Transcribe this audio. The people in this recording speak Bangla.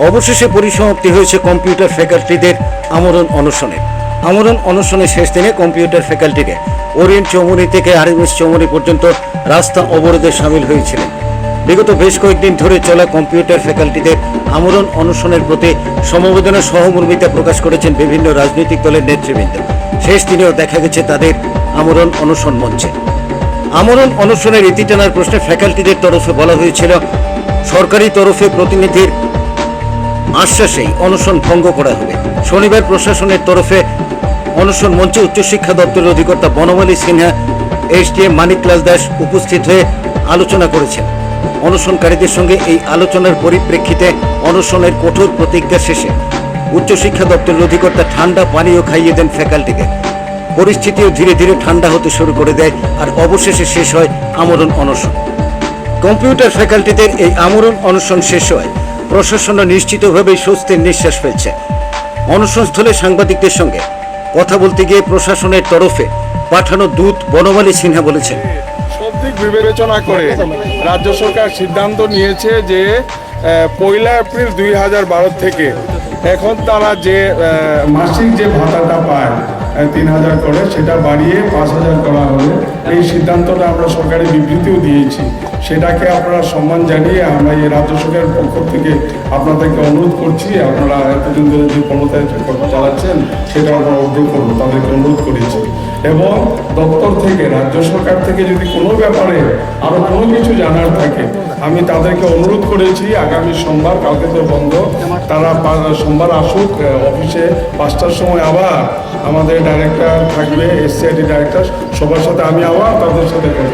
অবশেষে পরিসমাপ্তি হয়েছে কম্পিউটার ফ্যাকাল্টিদের আমরণ অনশনের। আমরণ অনশনের শেষ দিনে কম্পিউটার ফ্যাকাল্টিকে ওরিয়েন্ট চৌমুহনী থেকে আরএমএস চৌমুহনী পর্যন্ত রাস্তা অবরোধে সামিল হয়েছিলেন। বিগত বেশ কয়েকদিন ধরে চলা কম্পিউটার ফ্যাকাল্টিদের আমরণ অনশনের প্রতি সমবেদনা সহমর্মিতা প্রকাশ করেছেন বিভিন্ন রাজনৈতিক দলের নেতৃবৃন্দ। শেষ দিনেও দেখা গেছে তাদের আমরণ অনশন মঞ্চে। আমরণ অনশনের ইতি টানার প্রশ্নে ফ্যাকাল্টিদের তরফে বলা হয়েছিল, সরকারি তরফে প্রতিনিধির আশ্বাসেই অনশন ভঙ্গ করা হবে। শনিবার প্রশাসনের তরফে অনশন মঞ্চে উচ্চশিক্ষা দপ্তরের অধিকর্তা বনমালী সিনহা, এসডিএম মানিকলাল দাস উপস্থিত হয়ে আলোচনা করেছেন। অনশনকারীদের সঙ্গে এই আলোচনার পরিপ্রেক্ষিতে অনশনের কঠোর প্রতিজ্ঞা শেষে উচ্চশিক্ষা দপ্তরের অধিকর্তা ঠান্ডা পানীয় খাইয়ে দেন ফ্যাকাল্টিকে। পরিস্থিতিও ধীরে ধীরে ঠান্ডা হতে শুরু করে দেয় আর অবশেষে শেষ হয় আমরণ অনশন। কম্পিউটার ফ্যাকাল্টিদের এই আমরণ অনশন শেষ হয় প্রশাসন নিশ্চিতভাবেই স্বস্তির নিঃশ্বাস ফেলছে। অনশনস্থলে সাংবাদিকদের সঙ্গে কথা বলতে গিয়ে প্রশাসনের তরফে পাঠানো দূত বনমালী সিনহা বলেছেন, সব দিক বিবেচনা করে রাজ্য সরকার সিদ্ধান্ত নিয়েছে যে 1 এপ্রিল 2012 থেকে এখন তারা যে মাসিক যে ভাতাটা পায় 3000 করে, সেটা বাড়িয়ে 5000 করা হবে। এই সিদ্ধান্তটা আমরা সরকারি বিবৃতিও দিয়েছি। সেটাকে আপনারা সম্মান জানিয়ে আমরা এই রাজ্য সরকারের পক্ষ থেকে আপনাদেরকে অনুরোধ করছি, আপনারা এতদিন ধরে যে পণ্যতায় চালাচ্ছেন সেটা আমরা অগ্রহ করবো, তাদেরকে অনুরোধ করেছি। এবং দপ্তর থেকে, রাজ্য সরকার থেকে যদি কোনো ব্যাপারে আরও কোনো কিছু জানার থাকে, আমি তাদেরকে অনুরোধ করেছি আগামী সোমবার, কালকে তো বন্ধ, তারা সোমবার আসুক অফিসে 5টার সময়। আবার আমাদের ডাইরেক্টর থাকবে, এসসিআইটি ডাইরেক্টর, সবার সাথে আমি আবার তাদের সাথে কথা